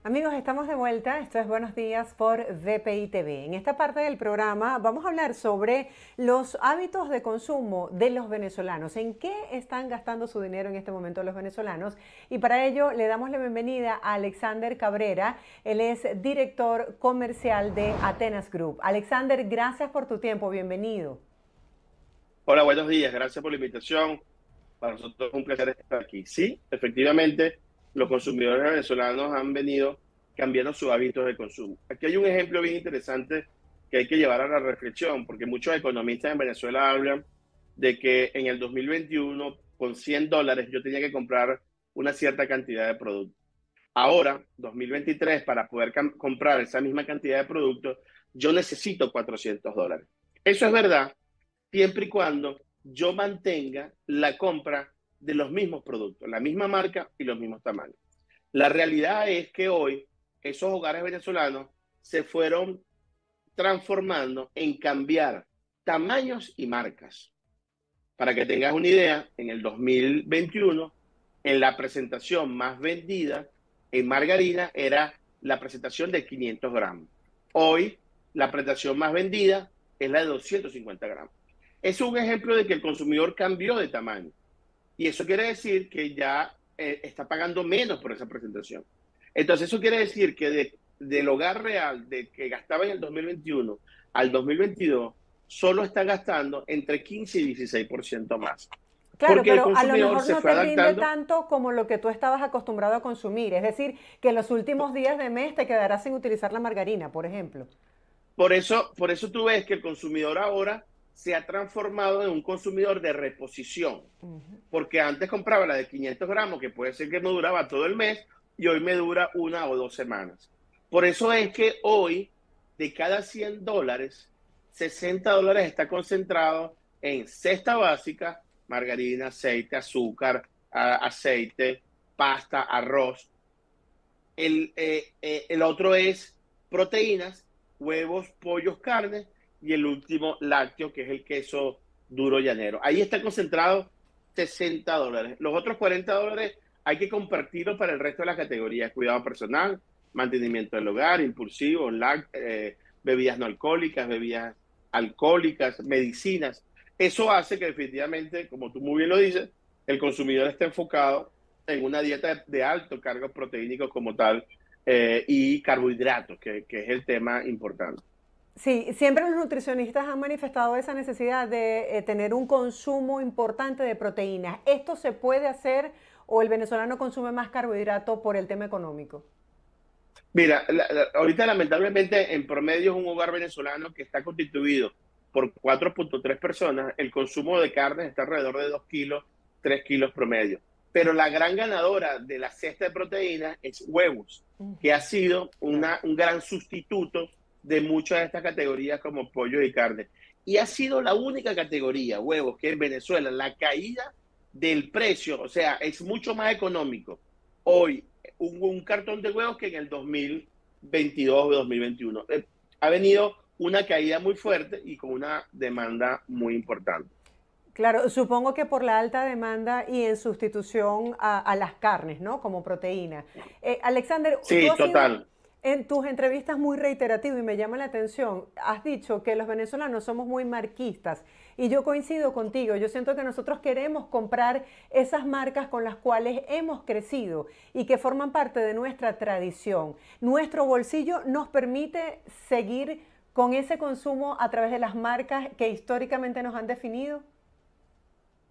Amigos, estamos de vuelta. Esto es Buenos Días por VPI TV. En esta parte del programa vamos a hablar sobre los hábitos de consumo de los venezolanos. ¿En qué están gastando su dinero en este momento los venezolanos? Y para ello le damos la bienvenida a Alexander Cabrera. Él es director comercial de Atenas Group. Alexander, gracias por tu tiempo. Bienvenido. Hola, buenos días. Gracias por la invitación. Para nosotros es un placer estar aquí. Sí, efectivamente, los consumidores venezolanos han venido cambiando sus hábitos de consumo. Aquí hay un ejemplo bien interesante que hay que llevar a la reflexión, porque muchos economistas en Venezuela hablan de que en el 2021, con $100, yo tenía que comprar una cierta cantidad de productos. Ahora, 2023, para poder comprar esa misma cantidad de productos, yo necesito $400. Eso es verdad siempre y cuando yo mantenga la compra de los mismos productos, la misma marca y los mismos tamaños. La realidad es que hoy esos hogares venezolanos se fueron transformando en cambiar tamaños y marcas. Para que tengas una idea, en el 2021, en la presentación más vendida en margarina era la presentación de 500 gramos. Hoy, la presentación más vendida es la de 250 gramos. Es un ejemplo de que el consumidor cambió de tamaño. Y eso quiere decir que ya está pagando menos por esa presentación. Entonces, eso quiere decir que del hogar real de que gastaba en el 2021 al 2022, solo está gastando entre 15 y 16% más. Claro, Porque el pero a lo consumidor mejor se no fue te rinde adaptando. tanto como lo que tú estabas acostumbrado a consumir. Es decir, que en los últimos días de mes te quedarás sin utilizar la margarina, por ejemplo. Por eso tú ves que el consumidor ahora se ha transformado en un consumidor de reposición. Porque antes compraba la de 500 gramos, que puede ser que me duraba todo el mes, y hoy me dura 1 o 2 semanas. Por eso es que hoy, de cada $100, $60 está concentrado en cesta básica, margarina, aceite, azúcar, aceite, pasta, arroz. El otro es proteínas, huevos, pollos, carnes, y el último lácteo, que es el queso duro llanero. Ahí está concentrado $60. Los otros $40 hay que compartirlos para el resto de las categorías: cuidado personal, mantenimiento del hogar, impulsivo, bebidas no alcohólicas, bebidas alcohólicas, medicinas. Eso hace que definitivamente, como tú muy bien lo dices, el consumidor esté enfocado en una dieta de alto cargo proteínico como tal, y carbohidratos, que es el tema importante. Sí, siempre los nutricionistas han manifestado esa necesidad de tener un consumo importante de proteínas. ¿Esto se puede hacer o el venezolano consume más carbohidrato por el tema económico? Mira, ahorita lamentablemente en promedio es un hogar venezolano que está constituido por 4,3 personas. El consumo de carne está alrededor de 2 kilos, 3 kilos promedio. Pero la gran ganadora de la cesta de proteínas es huevos, que ha sido Claro. un gran sustituto de muchas de estas categorías como pollo y carne. Y ha sido la única categoría, huevos, que en Venezuela la caída del precio, o sea, es mucho más económico hoy un cartón de huevos que en el 2022 o 2021. Ha venido una caída muy fuerte y con una demanda muy importante. Claro, supongo que por la alta demanda y en sustitución a las carnes, ¿no? Como proteína. Alexander, tú Sí, has sido total. en tus entrevistas muy reiterativo y me llama la atención. Has dicho que los venezolanos somos muy marquistas y yo coincido contigo. Yo siento que nosotros queremos comprar esas marcas con las cuales hemos crecido y que forman parte de nuestra tradición. Nuestro bolsillo nos permite seguir con ese consumo a través de las marcas que históricamente nos han definido.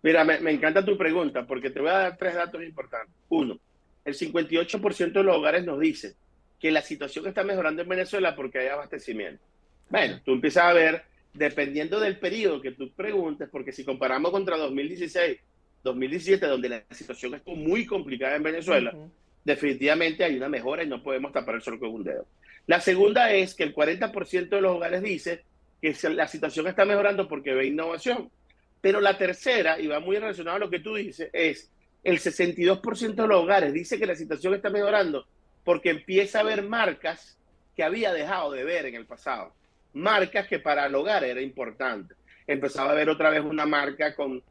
Mira, me encanta tu pregunta porque te voy a dar tres datos importantes. Uno, el 58% de los hogares nos dice que la situación está mejorando en Venezuela porque hay abastecimiento. Bueno, tú empiezas a ver, dependiendo del periodo que tú preguntes, porque si comparamos contra 2016, 2017, donde la situación estuvo muy complicada en Venezuela, Ujú. definitivamente hay una mejora y no podemos tapar el sol con un dedo. La segunda es que el 40% de los hogares dice que la situación está mejorando porque ve innovación. Pero la tercera, y va muy relacionado a lo que tú dices, es el 62% de los hogares dice que la situación está mejorando porque empieza a haber marcas que había dejado de ver en el pasado. Marcas que para el hogar era importante. Empezaba a ver otra vez una marca con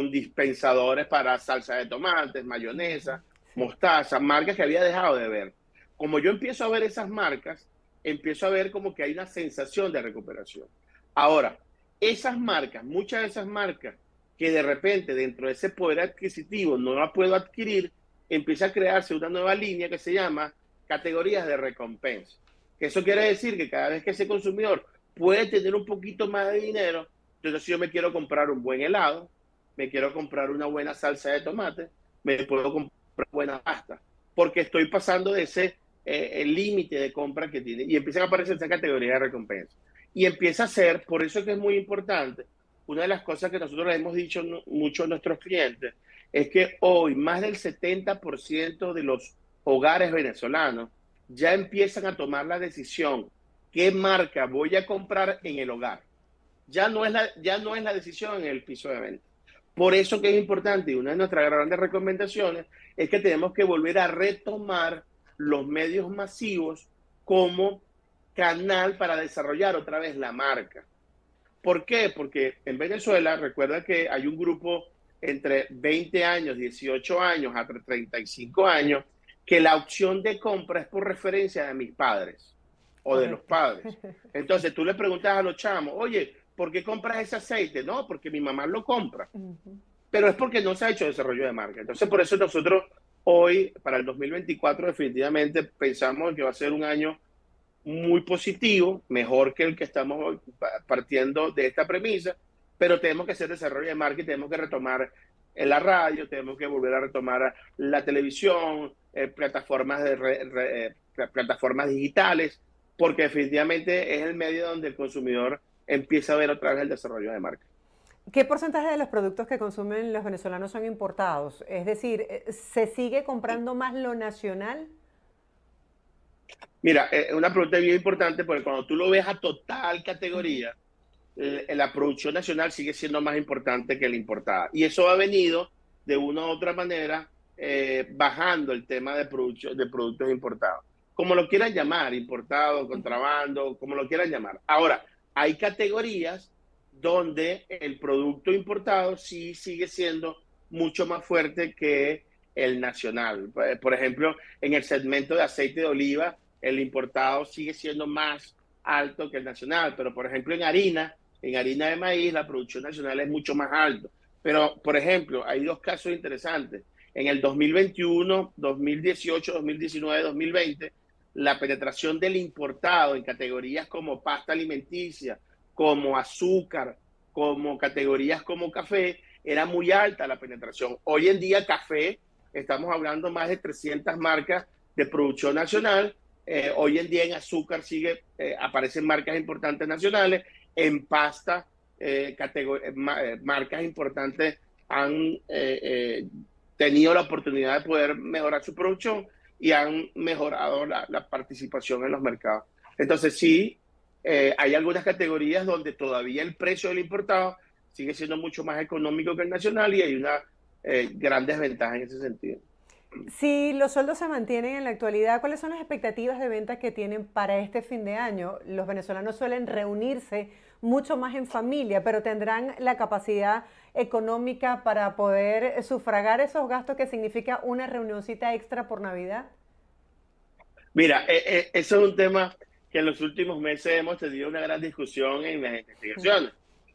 dispensadores para salsa de tomates, mayonesa, Sí. mostaza, marcas que había dejado de ver. como yo empiezo a ver esas marcas, empiezo a ver como que hay una sensación de recuperación. Ahora, esas marcas, muchas de esas marcas que de repente dentro de ese poder adquisitivo no la puedo adquirir, empieza a crearse una nueva línea que se llama categorías de recompensa. Eso quiere decir que cada vez que ese consumidor puede tener un poquito más de dinero, entonces si yo me quiero comprar un buen helado, me quiero comprar una buena salsa de tomate, me puedo comprar buena pasta, porque estoy pasando de ese el límite de compra que tiene y empiezan a aparecer esa categoría de recompensa. Y empieza a ser, por eso que es muy importante, una de las cosas que nosotros le hemos dicho mucho a nuestros clientes, es que hoy más del 70% de los hogares venezolanos ya empiezan a tomar la decisión qué marca voy a comprar en el hogar. Ya no es la decisión en el piso de venta. Por eso que es importante, y una de nuestras grandes recomendaciones es que tenemos que volver a retomar los medios masivos como canal para desarrollar otra vez la marca. ¿Por qué? Porque en Venezuela, recuerda que hay un grupo entre 20 años, 18 años, hasta 35 años, que la opción de compra es por referencia de mis padres o de los Correcto. padres. Entonces tú le preguntas a los chamos, oye, ¿por qué compras ese aceite? No, porque mi mamá lo compra. Pero es porque no se ha hecho desarrollo de marca. Entonces, por eso nosotros hoy, para el 2024, definitivamente pensamos que va a ser un año muy positivo, mejor que el que estamos partiendo de esta premisa, pero tenemos que hacer desarrollo de marca y tenemos que retomar la radio, tenemos que volver a retomar la televisión, plataformas digitales, porque definitivamente es el medio donde el consumidor empieza a ver otra vez el desarrollo de marca. ¿Qué porcentaje de los productos que consumen los venezolanos son importados? Es decir, ¿se sigue comprando más lo nacional? Mira, una pregunta bien importante porque cuando tú lo ves a total categoría, la producción nacional sigue siendo más importante que la importada. Y eso ha venido de una u otra manera bajando el tema de productos importados. Como lo quieran llamar, importado, contrabando, como lo quieran llamar. Ahora, hay categorías donde el producto importado sí sigue siendo mucho más fuerte que el nacional. Por ejemplo, en el segmento de aceite de oliva, el importado sigue siendo más alto que el nacional, pero por ejemplo en harina de maíz, la producción nacional es mucho más alta. Pero, por ejemplo, hay dos casos interesantes. En el 2021, 2018, 2019, 2020, la penetración del importado en categorías como pasta alimenticia, como azúcar, como categorías como café, era muy alta la penetración. Hoy en día, café, estamos hablando más de 300 marcas de producción nacional. Hoy en día en azúcar aparecen marcas importantes nacionales, en pasta marcas importantes han tenido la oportunidad de poder mejorar su producción y han mejorado la participación en los mercados. Entonces sí, hay algunas categorías donde todavía el precio del importado sigue siendo mucho más económico que el nacional y hay una gran desventaja en ese sentido. Si los sueldos se mantienen en la actualidad, ¿cuáles son las expectativas de ventas que tienen para este fin de año? Los venezolanos suelen reunirse mucho más en familia, pero tendrán la capacidad económica para poder sufragar esos gastos que significa una reunioncita extra por Navidad. Mira, eso es un tema que en los últimos meses hemos tenido una gran discusión en las investigaciones.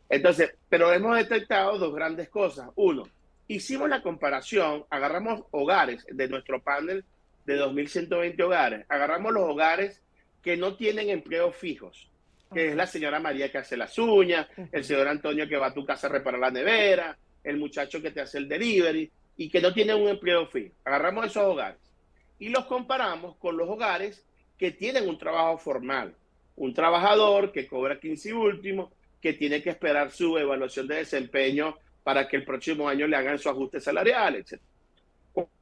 Entonces, pero hemos detectado dos grandes cosas. Uno, hicimos la comparación, agarramos hogares de nuestro panel de 2.120 hogares, agarramos los hogares que no tienen empleos fijos, que es la señora María que hace las uñas, el señor Antonio que va a tu casa a reparar la nevera, el muchacho que te hace el delivery y que no tienen un empleo fijo. Agarramos esos hogares y los comparamos con los hogares que tienen un trabajo formal. Un trabajador que cobra 15 y último, que tiene que esperar su evaluación de desempeño para que el próximo año le hagan su ajuste salarial, etc.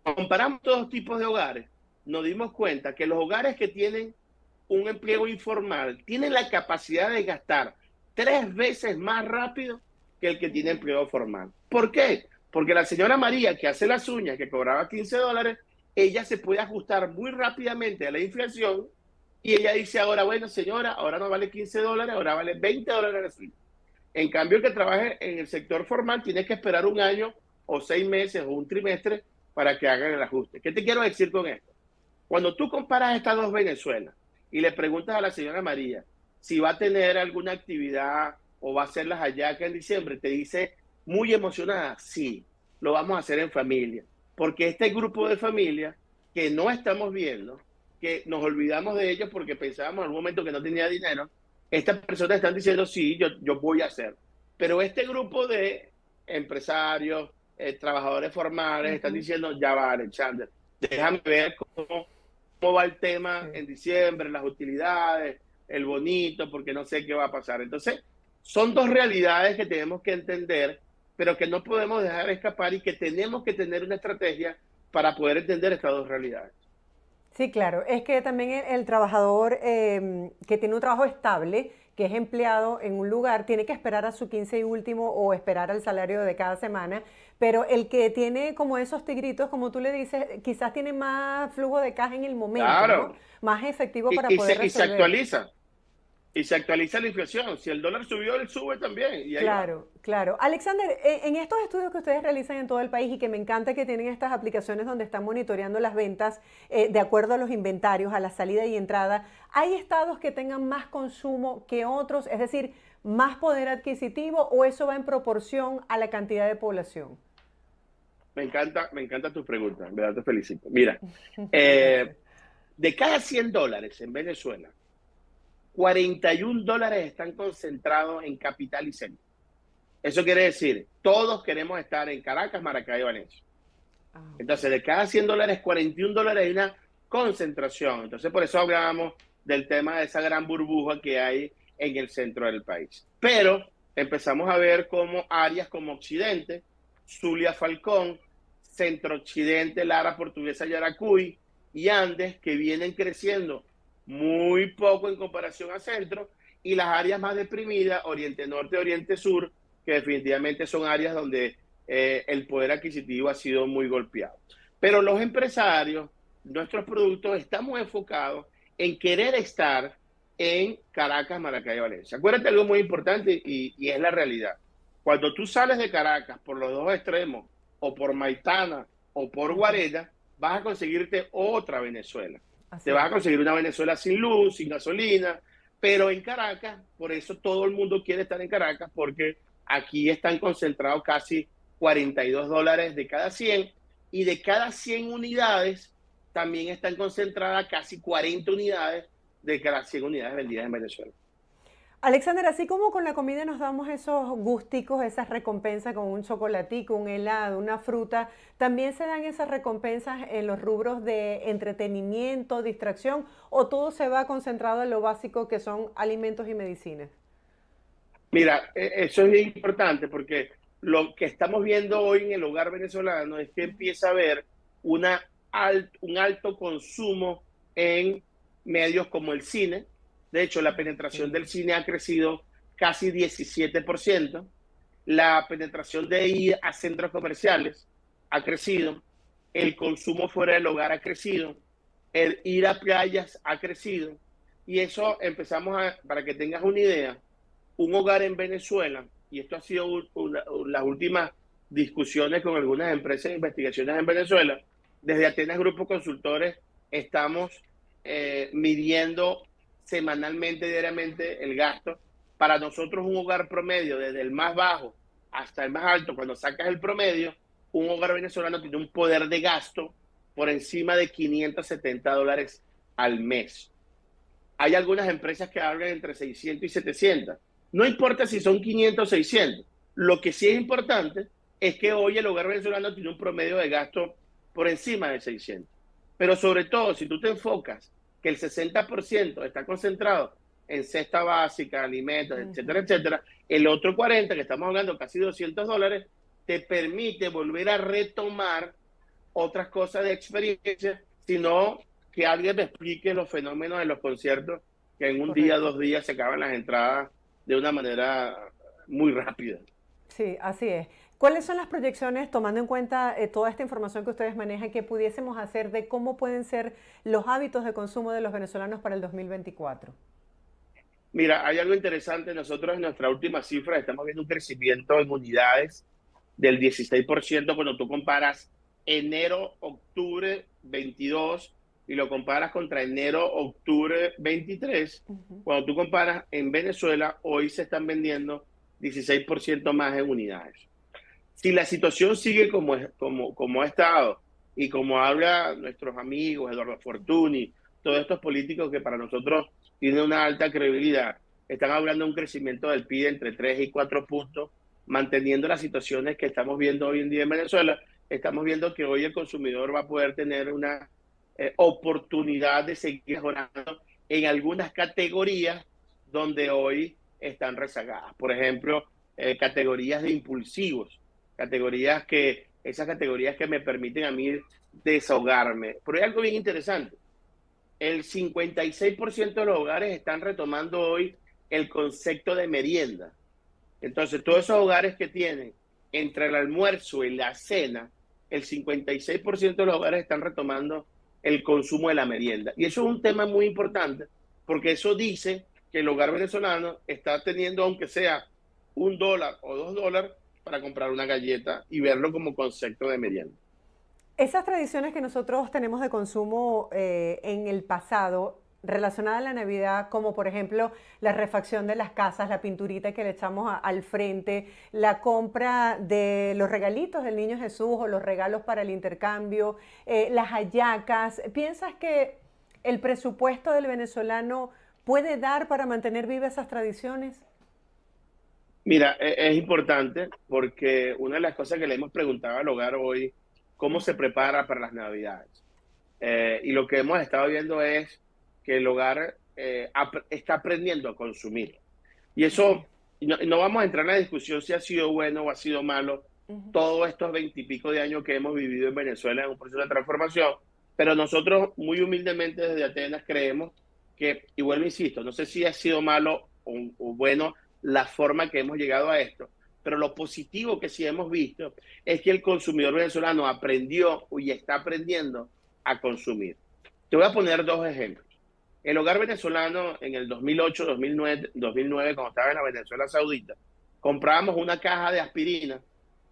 Comparamos todos tipos de hogares, nos dimos cuenta que los hogares que tienen un empleo informal tienen la capacidad de gastar 3 veces más rápido que el que tiene empleo formal. ¿Por qué? Porque la señora María que hace las uñas, que cobraba $15, ella se puede ajustar muy rápidamente a la inflación y ella dice ahora, bueno señora, ahora no vale $15, ahora vale $20 la. En cambio, el que trabaje en el sector formal tiene que esperar un año o 6 meses o un trimestre para que hagan el ajuste. ¿Qué te quiero decir con esto? Cuando tú comparas estas dos Venezuelas y le preguntas a la señora María si va a tener alguna actividad o va a hacer las hallacas en diciembre, te dice muy emocionada, sí, lo vamos a hacer en familia, porque este grupo de familia que no estamos viendo, que nos olvidamos de ellos porque pensábamos en algún momento que no tenía dinero, estas personas están diciendo, sí, yo voy a hacer. Pero este grupo de empresarios, trabajadores formales, están Ujú. diciendo, ya va, Alexander, déjame ver cómo va el tema Sí. en diciembre, las utilidades, el bonito, porque no sé qué va a pasar. Entonces, son dos realidades que tenemos que entender, pero que no podemos dejar escapar y que tenemos que tener una estrategia para poder entender estas dos realidades. Sí, claro. Es que también el trabajador que tiene un trabajo estable, que es empleado en un lugar, tiene que esperar a su 15 y último o esperar al salario de cada semana. Pero el que tiene como esos tigritos, como tú le dices, quizás tiene más flujo de caja en el momento, ¿no? Claro, Más efectivo y, para y, poder se, y se resolver. actualiza, y se actualiza la inflación. Si el dólar subió, él sube también, y ahí va. Claro, claro. Alexander, en estos estudios que ustedes realizan en todo el país y que me encanta que tienen estas aplicaciones donde están monitoreando las ventas de acuerdo a los inventarios, a la salida y entrada, ¿hay estados que tengan más consumo que otros? Es decir, más poder adquisitivo o eso va en proporción a la cantidad de población? Me encanta tu pregunta, en verdad te felicito. Mira, Gracias. de cada $100 en Venezuela, $41 están concentrados en capital y centro. Eso quiere decir, todos queremos estar en Caracas, Maracay y Valencia. Ah, ok. Entonces, de cada $100, $41 hay una concentración. Entonces, por eso hablábamos del tema de esa gran burbuja que hay en el centro del país. Pero empezamos a ver cómo áreas como Occidente, Zulia Falcón, Centro Occidente, Lara Portuguesa, Yaracuy y Andes, que vienen creciendo muy poco en comparación a centro, y las áreas más deprimidas, Oriente Norte, Oriente Sur, que definitivamente son áreas donde el poder adquisitivo ha sido muy golpeado. Pero los empresarios, nuestros productos, estamos enfocados en querer estar en Caracas, Maracay y Valencia. Acuérdate algo muy importante y es la realidad. Cuando tú sales de Caracas por los dos extremos, o por Maitana o por Ujú. Guarella, vas a conseguirte otra Venezuela. Te Así vas es. a conseguir una Venezuela sin luz, sin gasolina, pero en Caracas, por eso todo el mundo quiere estar en Caracas, porque aquí están concentrados casi $42 de cada 100 y de cada 100 unidades también están concentradas casi 40 unidades de cada 100 unidades vendidas en Venezuela. Alexander, así como con la comida nos damos esos gusticos, esas recompensas con un chocolatico, un helado, una fruta, también se dan esas recompensas en los rubros de entretenimiento, distracción, o todo se va concentrado en lo básico que son alimentos y medicinas. Mira, eso es bien importante porque lo que estamos viendo hoy en el hogar venezolano es que empieza a haber un alto consumo en medios como el cine. De hecho, la penetración Sí. del cine ha crecido casi 17%. La penetración de ir a centros comerciales ha crecido. El consumo fuera del hogar ha crecido. El ir a playas ha crecido. Y eso empezamos para que tengas una idea, un hogar en Venezuela, y esto ha sido las últimas discusiones con algunas empresas de investigaciones en Venezuela, desde Atenas Grupo Consultores estamos midiendo semanalmente, diariamente el gasto. Para nosotros un hogar promedio, desde el más bajo hasta el más alto, cuando sacas el promedio, un hogar venezolano tiene un poder de gasto por encima de $570 al mes. Hay algunas empresas que hablan entre 600 y 700. No importa si son 500 o 600. Lo que sí es importante es que hoy el hogar venezolano tiene un promedio de gasto por encima de 600. Pero sobre todo, si tú te enfocas que el 60% está concentrado en cesta básica, alimentos, etcétera, Ujú. etcétera, el otro 40%, que estamos hablando casi $200, te permite volver a retomar otras cosas de experiencia, sino que alguien me explique los fenómenos de los conciertos, que en un día, Correcto. 2 días se acaban las entradas de una manera muy rápida. Sí, así es. ¿Cuáles son las proyecciones, tomando en cuenta toda esta información que ustedes manejan, que pudiésemos hacer de cómo pueden ser los hábitos de consumo de los venezolanos para el 2024? Mira, hay algo interesante. Nosotros en nuestra última cifra estamos viendo un crecimiento en unidades del 16% cuando tú comparas enero, octubre 22 y lo comparas contra enero-octubre 23, Ujú. cuando tú comparas en Venezuela, hoy se están vendiendo 16% más en unidades. Si la situación sigue como ha estado y como habla nuestros amigos, Eduardo Fortuny, todos estos políticos que para nosotros tienen una alta credibilidad, están hablando de un crecimiento del PIB entre 3 y 4 puntos, manteniendo las situaciones que estamos viendo hoy en día en Venezuela. Estamos viendo que hoy el consumidor va a poder tener una oportunidad de seguir mejorando en algunas categorías donde hoy están rezagadas. Por ejemplo, categorías de impulsivos, esas categorías que me permiten a mí desahogarme. Pero hay algo bien interesante. El 56% de los hogares están retomando hoy el concepto de merienda. Entonces, todos esos hogares que tienen entre el almuerzo y la cena, el 56% de los hogares están retomando el consumo de la merienda. Y eso es un tema muy importante, porque eso dice que el hogar venezolano está teniendo, aunque sea $1 o $2, para comprar una galleta y verlo como concepto de merienda. Esas tradiciones que nosotros tenemos de consumo en el pasado, relacionadas a la Navidad, como por ejemplo la refacción de las casas, la pinturita que le echamos al frente, la compra de los regalitos del Niño Jesús o los regalos para el intercambio, las hallacas, ¿piensas que el presupuesto del venezolano puede dar para mantener vivas esas tradiciones? Mira, es importante porque una de las cosas que le hemos preguntado al hogar hoy, ¿cómo se prepara para las Navidades? Y lo que hemos estado viendo es que el hogar está aprendiendo a consumir. Y Okay. eso, no vamos a entrar en la discusión si ha sido bueno o ha sido malo Ujú. todos estos 20 y pico de años que hemos vivido en Venezuela en un proceso de transformación, pero nosotros muy humildemente desde Atenas creemos que, y vuelvo, insisto, no sé si ha sido malo o bueno la forma que hemos llegado a esto, pero lo positivo que sí hemos visto es que el consumidor venezolano aprendió y está aprendiendo a consumir. Te voy a poner dos ejemplos. El hogar venezolano en el 2008, 2009, cuando estaba en la Venezuela Saudita, comprábamos una caja de aspirina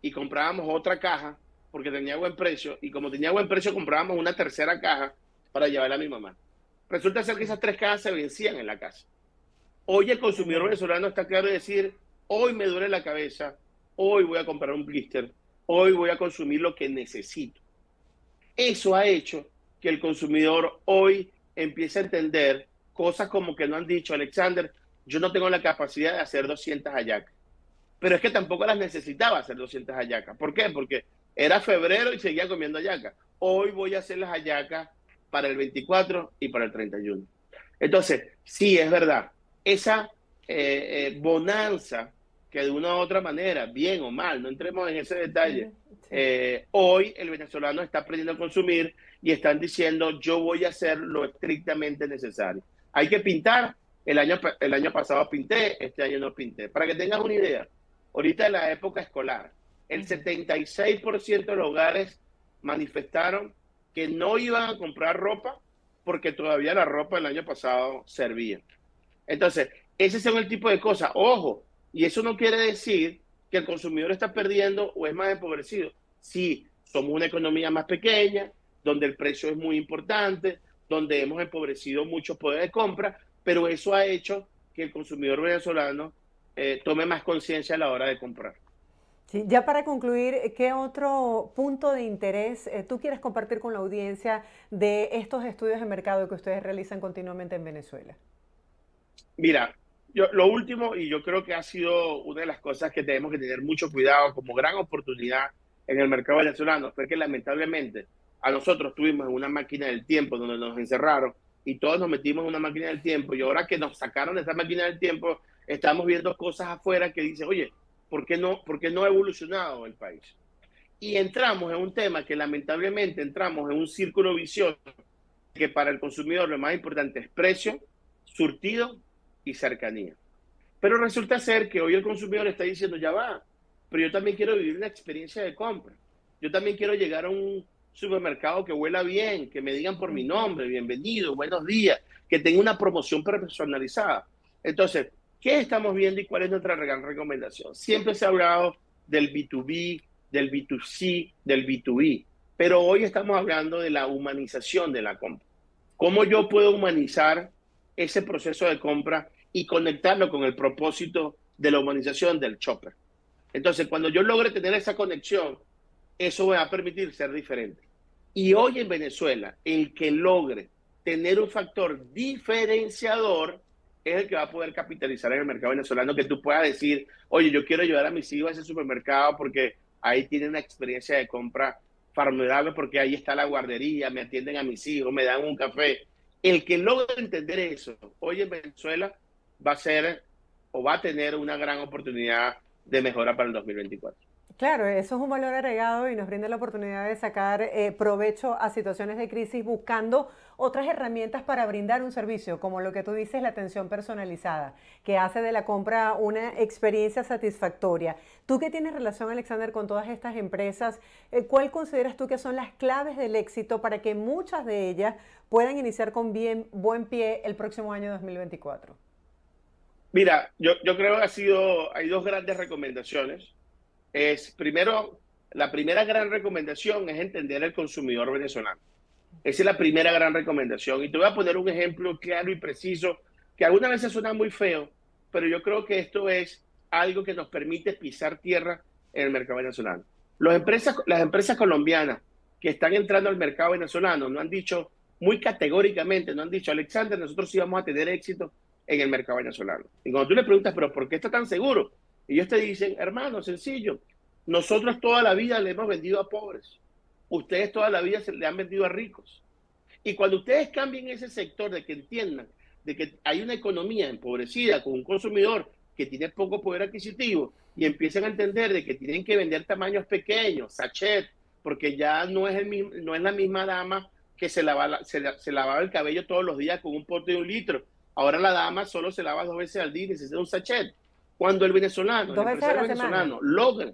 y comprábamos otra caja porque tenía buen precio, y como tenía buen precio comprábamos una tercera caja para llevarla a mi mamá. Resulta ser que Sí, esas tres cajas se vencían en la casa. Hoy el es consumidor verdad. venezolano está claro de decir, hoy me duele la cabeza, hoy voy a comprar un blister, hoy voy a consumir lo que necesito. Eso ha hecho que el consumidor hoy empiece a entender cosas como que no han dicho, Alexander, yo no tengo la capacidad de hacer 200 hallacas, pero es que tampoco las necesitaba hacer 200 hallacas. ¿Por qué? Porque era febrero y seguía comiendo hallacas. Hoy voy a hacer las hallacas para el 24 y para el 31. Entonces, sí, es verdad, esa bonanza que de una u otra manera, bien o mal, no entremos en ese detalle, Ujú. Sí. hoy el venezolano está aprendiendo a consumir y están diciendo yo voy a hacer lo estrictamente necesario. Hay que pintar, el año pasado pinté, este año no pinté. Para que tengas una idea, ahorita en la época escolar, el Ujú. 76% de los hogares manifestaron que no iban a comprar ropa porque todavía la ropa del año pasado servía. Entonces, ese es el tipo de cosas. Ojo, y eso no quiere decir que el consumidor está perdiendo o es más empobrecido. Sí, somos una economía más pequeña, donde el precio es muy importante, donde hemos empobrecido mucho poder de compra, pero eso ha hecho que el consumidor venezolano tome más conciencia a la hora de comprar. Sí, ya para concluir, ¿qué otro punto de interés tú quieres compartir con la audiencia de estos estudios de mercado que ustedes realizan continuamente en Venezuela? Mira, lo último, y yo creo que ha sido una de las cosas que tenemos que tener mucho cuidado como gran oportunidad en el mercado venezolano, fue que lamentablemente a nosotros tuvimos en una máquina del tiempo donde nos encerraron y todos nos metimos en una máquina del tiempo, y ahora que nos sacaron de esa máquina del tiempo, estamos viendo cosas afuera que dicen, oye, por qué no ha evolucionado el país? Y entramos en un tema que lamentablemente entramos en un círculo vicioso que para el consumidor lo más importante es precio, surtido y cercanía. Pero resulta ser que hoy el consumidor está diciendo, ya va, pero yo también quiero vivir una experiencia de compra. Yo también quiero llegar a un supermercado que huela bien, que me digan por mi Ujú. nombre, bienvenido, buenos días, que tenga una promoción personalizada. Entonces, ¿qué estamos viendo y cuál es nuestra gran recomendación? Siempre se ha hablado del B2B, del B2C, del B2E, pero hoy estamos hablando de la humanización de la compra. ¿Cómo yo puedo humanizar ese proceso de compra y conectarlo con el propósito de la humanización del shopper? Entonces, cuando yo logre tener esa conexión, eso me va a permitir ser diferente. Y hoy en Venezuela, el que logre tener un factor diferenciador es el que va a poder capitalizar en el mercado venezolano, que tú puedas decir, oye, yo quiero llevar a mis hijos a ese supermercado porque ahí tienen una experiencia de compra formidable, porque ahí está la guardería, me atienden a mis hijos, me dan un café. El que logre entender eso hoy en Venezuela va a ser o va a tener una gran oportunidad de mejora para el 2024. Claro, eso es un valor agregado y nos brinda la oportunidad de sacar provecho a situaciones de crisis buscando otras herramientas para brindar un servicio, como lo que tú dices, la atención personalizada, que hace de la compra una experiencia satisfactoria. Tú que tienes relación, Alexander, con todas estas empresas, ¿cuál consideras tú que son las claves del éxito para que muchas de ellas puedan iniciar con buen pie el próximo año 2024? Mira, yo creo que hay dos grandes recomendaciones. Primero, la primera gran recomendación es entender el consumidor venezolano. Esa es la primera gran recomendación. Y te voy a poner un ejemplo claro y preciso, que algunas veces suena muy feo, pero yo creo que esto es algo que nos permite pisar tierra en el mercado venezolano. Las empresas colombianas que están entrando al mercado venezolano no han dicho muy categóricamente, no han dicho, Alexander, nosotros sí vamos a tener éxito en el mercado venezolano. Y cuando tú le preguntas, pero ¿por qué está tan seguro? Ellos te dicen, hermano, sencillo, nosotros toda la vida le hemos vendido a pobres, ustedes toda la vida se le han vendido a ricos. Y cuando ustedes cambien ese sector de que entiendan de que hay una economía empobrecida con un consumidor que tiene poco poder adquisitivo y empiezan a entender de que tienen que vender tamaños pequeños, sachet, porque ya no es la misma dama que se lavaba el cabello todos los días con un pote de 1 litro. Ahora la dama solo se lava 2 veces al día y necesita un sachet. Cuando el venezolano, el 2 veces a empresario la semana. venezolano logra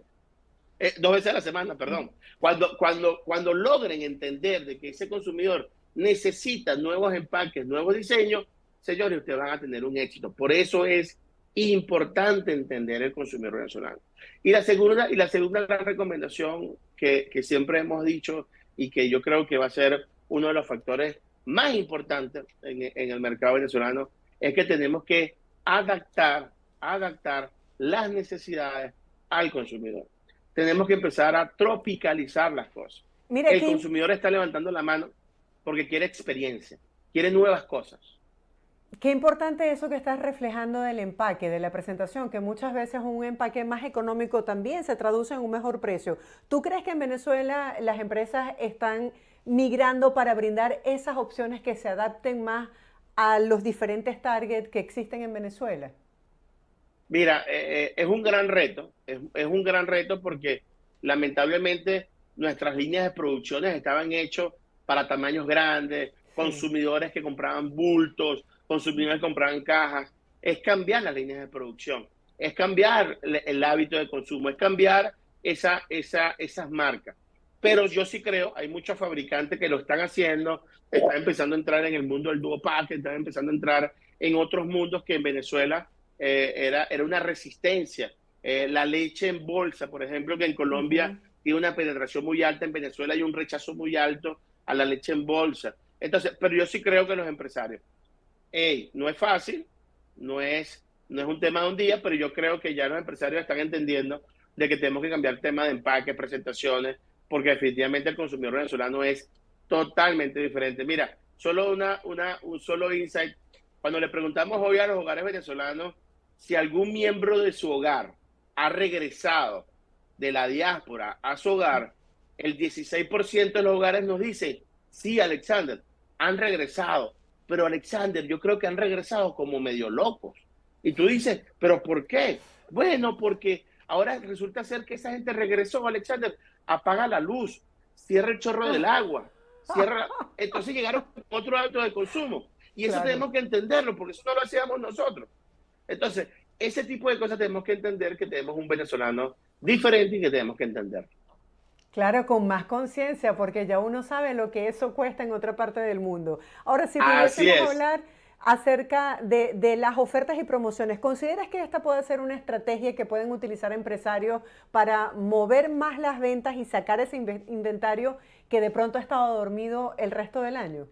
2 veces a la semana, perdón. Cuando logren entender de que ese consumidor necesita nuevos empaques, nuevos diseños, señores, ustedes van a tener un éxito. Por eso es importante entender el consumidor venezolano. Y la segunda gran recomendación que siempre hemos dicho y que yo creo que va a ser uno de los factores más importantes en el mercado venezolano es que tenemos que adaptar las necesidades al consumidor. Tenemos que empezar a tropicalizar las cosas. Mira, El consumidor está levantando la mano porque quiere experiencia, quiere nuevas cosas. qué importante eso que estás reflejando del empaque, de la presentación, que muchas veces un empaque más económico también se traduce en un mejor precio. ¿Tú crees que en Venezuela las empresas están migrando para brindar esas opciones que se adapten más a los diferentes targets que existen en Venezuela? Mira, es un gran reto, es un gran reto porque lamentablemente nuestras líneas de producciones estaban hechas para tamaños grandes, Sí. consumidores que compraban bultos, consumidores que compraban cajas. Es cambiar las líneas de producción, es cambiar el hábito de consumo, es cambiar esas marcas. Pero yo sí creo, hay muchos fabricantes que lo están haciendo, están empezando a entrar en el mundo del duo pack, están empezando a entrar en otros mundos que en Venezuela era una resistencia. La leche en bolsa, por ejemplo, que en Colombia Ujú. tiene una penetración muy alta, en Venezuela hay un rechazo muy alto a la leche en bolsa. Entonces, pero yo sí creo que los empresarios, hey, no es fácil, no es un tema de un día, pero yo creo que ya los empresarios están entendiendo de que tenemos que cambiar el tema de empaque, presentaciones, porque definitivamente el consumidor venezolano es totalmente diferente. Mira, un solo insight. Cuando le preguntamos hoy a los hogares venezolanos si algún miembro de su hogar ha regresado de la diáspora a su hogar, el 16% de los hogares nos dice, sí, Alexander, han regresado. Pero Alexander, yo creo que han regresado como medio locos. Y tú dices, ¿pero por qué? Bueno, porque ahora resulta ser que esa gente regresó, Alexander, apaga la luz, cierra el chorro del agua, cierra... Entonces llegaron a otro hábito de consumo. Y eso Claro. tenemos que entenderlo, porque eso no lo hacíamos nosotros. Entonces, ese tipo de cosas tenemos que entender que tenemos un venezolano diferente y que tenemos que entender. Claro, con más conciencia, porque ya uno sabe lo que eso cuesta en otra parte del mundo. Ahora, si Así pudiésemos es. hablar acerca de las ofertas y promociones, ¿consideras que esta puede ser una estrategia que pueden utilizar empresarios para mover más las ventas y sacar ese inventario que de pronto ha estado dormido el resto del año?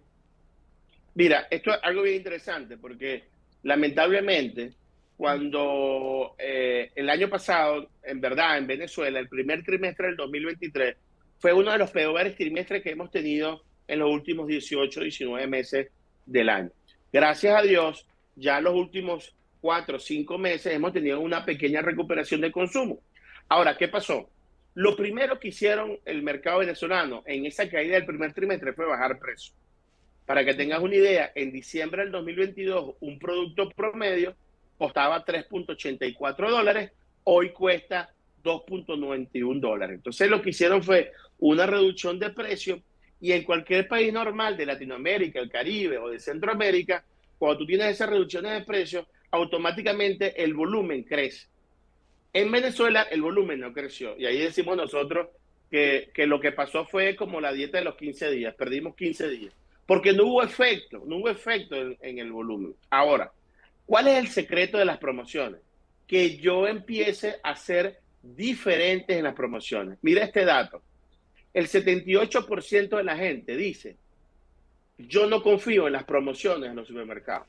Mira, esto es algo bien interesante porque lamentablemente cuando el año pasado, en verdad, en Venezuela, el primer trimestre del 2023 fue uno de los peores trimestres que hemos tenido en los últimos 18, 19 meses del año. Gracias a Dios, ya en los últimos 4 o 5 meses hemos tenido una pequeña recuperación de consumo. Ahora, ¿qué pasó? Lo primero que hicieron el mercado venezolano en esa caída del primer trimestre fue bajar precios. Para que tengas una idea, en diciembre del 2022 un producto promedio costaba $3.84, hoy cuesta $2.91. Entonces lo que hicieron fue una reducción de precio y en cualquier país normal de Latinoamérica, el Caribe o de Centroamérica, cuando tú tienes esas reducciones de precios, automáticamente el volumen crece. En Venezuela el volumen no creció y ahí decimos nosotros que lo que pasó fue como la dieta de los 15 días, perdimos 15 días, porque no hubo efecto en el volumen. Ahora, ¿cuál es el secreto de las promociones? Que yo empiece a ser diferentes en las promociones. Mira este dato, el 78% de la gente dice, yo no confío en las promociones en los supermercados.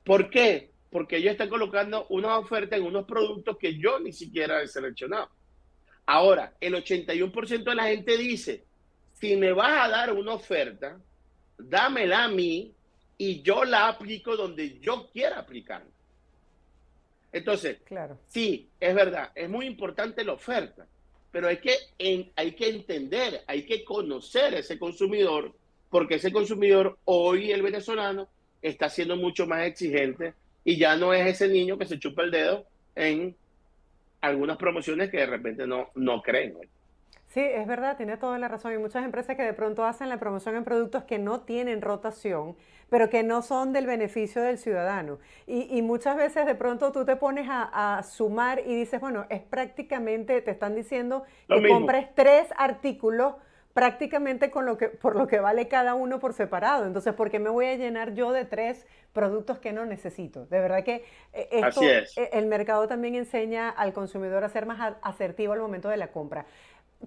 ¿Por qué? Porque ellos están colocando una oferta en unos productos que yo ni siquiera he seleccionado. Ahora, el 81% de la gente dice, si me vas a dar una oferta, dámela a mí y yo la aplico donde yo quiera aplicarla. Entonces, Claro. sí, es verdad, es muy importante la oferta, pero hay que entender, hay que conocer a ese consumidor, porque ese consumidor, hoy el venezolano, está siendo mucho más exigente y ya no es ese niño que se chupa el dedo en algunas promociones que de repente no creen. Sí, es verdad, tiene toda la razón. Hay muchas empresas que de pronto hacen la promoción en productos que no tienen rotación, pero que no son del beneficio del ciudadano. Y muchas veces de pronto tú te pones a sumar y dices, bueno, es prácticamente, te están diciendo Lo que mismo, compres 3 artículos prácticamente por lo que vale cada uno por separado. Entonces, ¿por qué me voy a llenar yo de 3 productos que no necesito? De verdad que así es, el mercado también enseña al consumidor a ser más asertivo al momento de la compra.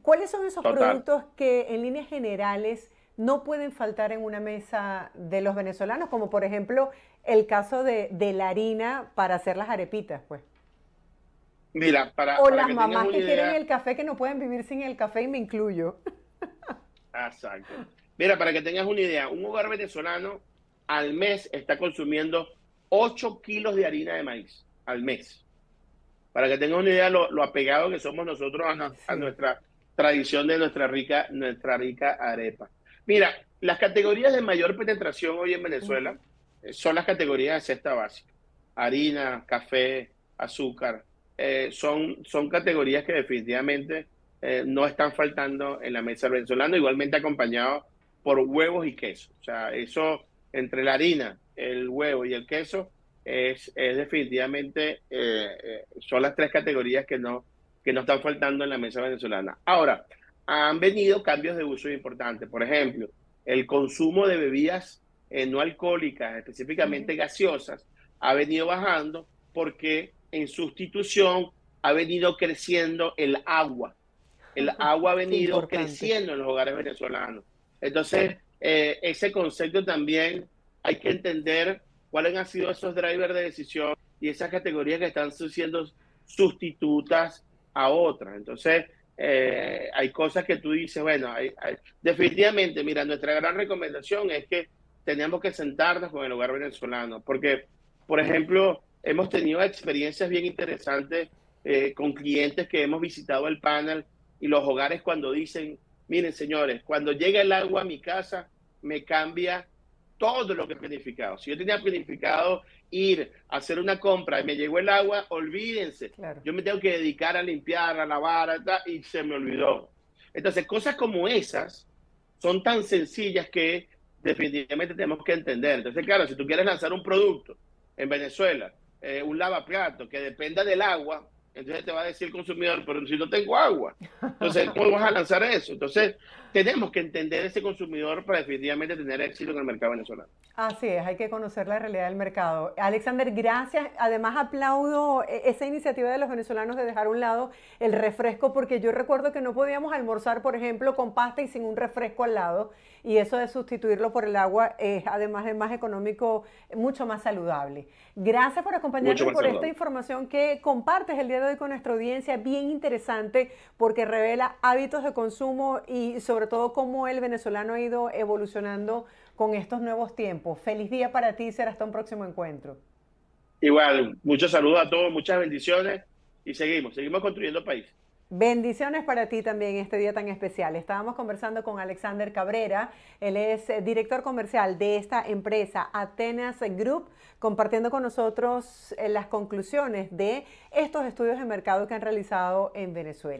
¿Cuáles son esos total. productos que en líneas generales no pueden faltar en una mesa de los venezolanos? Como por ejemplo el caso de la harina para hacer las arepitas, pues. Mira, O para las que tengas mamás una que quieren idea, el café que no pueden vivir sin el café y me incluyo. exacto. Mira, para que tengas una idea, un hogar venezolano al mes está consumiendo 8 kilos de harina de maíz al mes. Para que tengas una idea lo apegado que somos nosotros a Sí. nuestra tradición de nuestra rica arepa. Mira, las categorías de mayor penetración hoy en Venezuela Ujú. son las categorías de cesta básica. Harina, café, azúcar. Son categorías que definitivamente no están faltando en la mesa del venezolano, igualmente acompañado por huevos y queso. O sea, eso entre la harina, el huevo y el queso es definitivamente, son las tres categorías que no están faltando en la mesa venezolana. Ahora, han venido cambios de uso importantes. Por ejemplo, el consumo de bebidas no alcohólicas, Ujú. específicamente gaseosas, ha venido bajando porque en sustitución ha venido creciendo el agua. El agua ha Qué venido importante. creciendo en los hogares venezolanos. Entonces, ese concepto también hay que entender cuáles han sido esos drivers de decisión y esas categorías que están siendo sustitutas a otras. Entonces, hay cosas que tú dices, bueno, definitivamente, mira, nuestra gran recomendación es que tenemos que sentarnos con el hogar venezolano, porque, por ejemplo, hemos tenido experiencias bien interesantes con clientes que hemos visitado el panel y los hogares cuando dicen, miren señores, cuando llega el agua a mi casa, me cambia todo lo que he planificado. Si yo tenía planificado ir a hacer una compra y me llegó el agua, olvídense, Claro. yo me tengo que dedicar a limpiar, a lavar, y se me olvidó. Entonces, cosas como esas son tan sencillas que definitivamente tenemos que entender. Entonces, claro, si tú quieres lanzar un producto en Venezuela, un lavaplato que dependa del agua, entonces te va a decir el consumidor, pero si no tengo agua, entonces, ¿cómo vas a lanzar eso? Entonces, tenemos que entender ese consumidor para definitivamente tener éxito en el mercado venezolano. Así es, hay que conocer la realidad del mercado. Alexander, gracias. Además, aplaudo esa iniciativa de los venezolanos de dejar a un lado el refresco, porque yo recuerdo que no podíamos almorzar, por ejemplo, con pasta y sin un refresco al lado, y eso de sustituirlo por el agua es, además de más económico, mucho más saludable. Gracias por acompañarnos y por esta información que compartes el día de hoy con nuestra audiencia, bien interesante, porque revela hábitos de consumo y sobre todo cómo el venezolano ha ido evolucionando con estos nuevos tiempos. Feliz día para ti y será hasta un próximo encuentro. Igual, muchos saludos a todos, muchas bendiciones y seguimos construyendo país. Bendiciones para ti también este día tan especial. Estábamos conversando con Alexander Cabrera, él es director comercial de esta empresa Atenas Group, compartiendo con nosotros las conclusiones de estos estudios de mercado que han realizado en Venezuela.